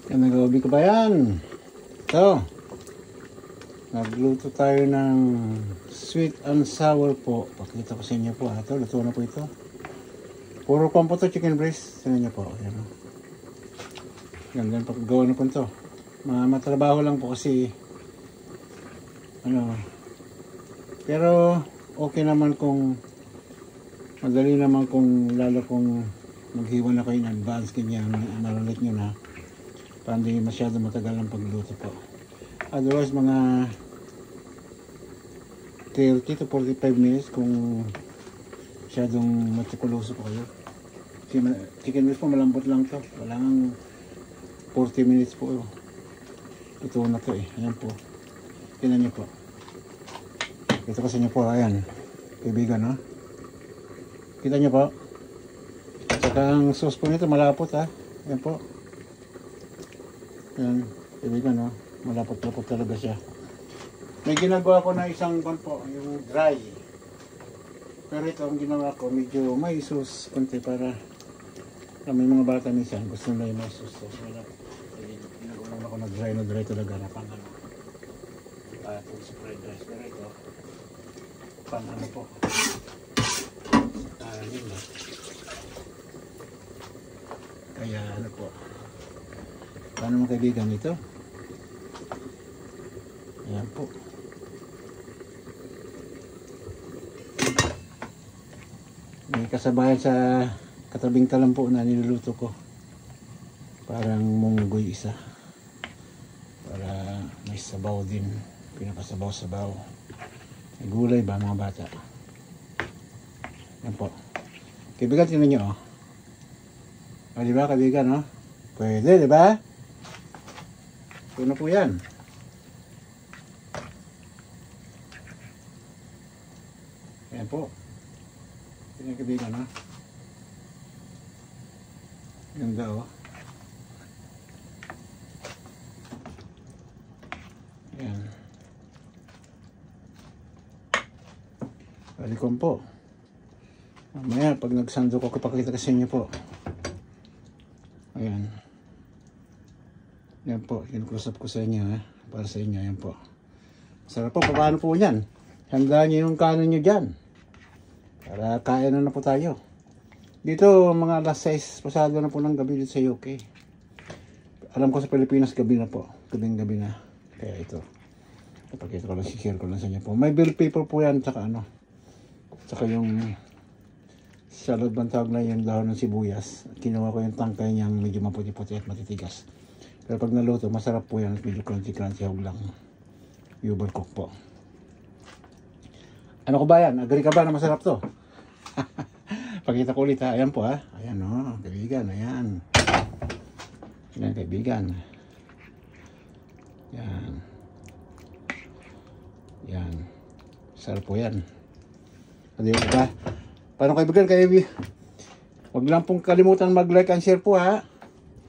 Yan, nag-ubi ko ba yan? Ito. Nagluto tayo ng sweet and sour po. Pakita ko sa inyo po. Ito, luto na po ito. Puro po to, chicken breast. Sa inyo po. Yan. Ganda paggawa na po ito. Matrabaho lang po kasi pero okay naman kung madali naman kung lalo kung maghiwa na kayo in advance ganyan, malalit nyo na para hindi masyado matagal ang pagluto po. Otherwise mga 30 to 45 minutes kung masyadong matikuloso po kayo. Chicken breast po malambot lang to, walang 40 minutes po. Ito na to ayan po, tinan nyo po. Ito kasi nyo po, ayan kaibigan, no? Kita nyo po. Saka ang sauce po nito malapot, ha. Ayan po. Ayan kaibigan, no? Malapot-lapot talaga siya. May ginagawa ko na isang pan po, yung dry. Pero ito ang ginawa ko, medyo may sauce konti para may mga bata minsan gusto na yung may sauce. Ginagawa ko na dry talaga na pang fried rice. Pero ito pang po yun na. Kaya po paano mga kaibigan ito, ayan po. May kasabayan sa katabing talam po na niluluto ko, parang munggoy isa para may sabaw din, pinakasabaw-sabaw. May gulay ba mga bata? Yan po. Kaibigan, tingnan nyo, oh. Diba kaibigan, oh? Pwede, diba? Ito na po yan. Yan po. Tingnan kaibigan, oh. Ganda, oh. Yan. Balikom po. Mamaya pag nagsando ko, kapakita kasi inyo po. Ayan. Yan po, in-close up ko sa inyo, ha? Para sa inyo, yan po. Sarap po, paano po yan? Handaan nyo yung kanin nyo dyan para kain na po tayo. Dito mga alas 6 pasado na po ng gabi dito sa UK. Alam ko sa Pilipinas gabi na po, gabing-gabi na. Kaya ito, ipakita ko lang, share ko lang sa inyo po. May bill paper po yan, tsaka tsaka yung salad bang tawag na yung dahon ng sibuyas. Kinuha ko yung tangkay niyang medyo maputi-puti at matitigas. Pero pag naluto, masarap po yan. Medyo crunchy-crunchy, huwag lang overcook po. Ano ko ba yan? Agree ka ba na masarap to? Pakita ko ulit, ha. Ayan po, ha. Ayan, o. Kaibigan, ayan. Ayan, kaibigan. Yan. Yan. Sarap po yan. Hindi ko ba? Paano kaibigan, huwag lang pong kalimutan mag-like and share po, ha.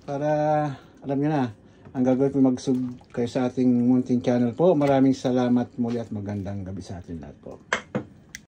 Para alam nyo na, ang gagawin po mag-sub kayo sa ating munting channel po. Maraming salamat muli at magandang gabi sa atin lahat po.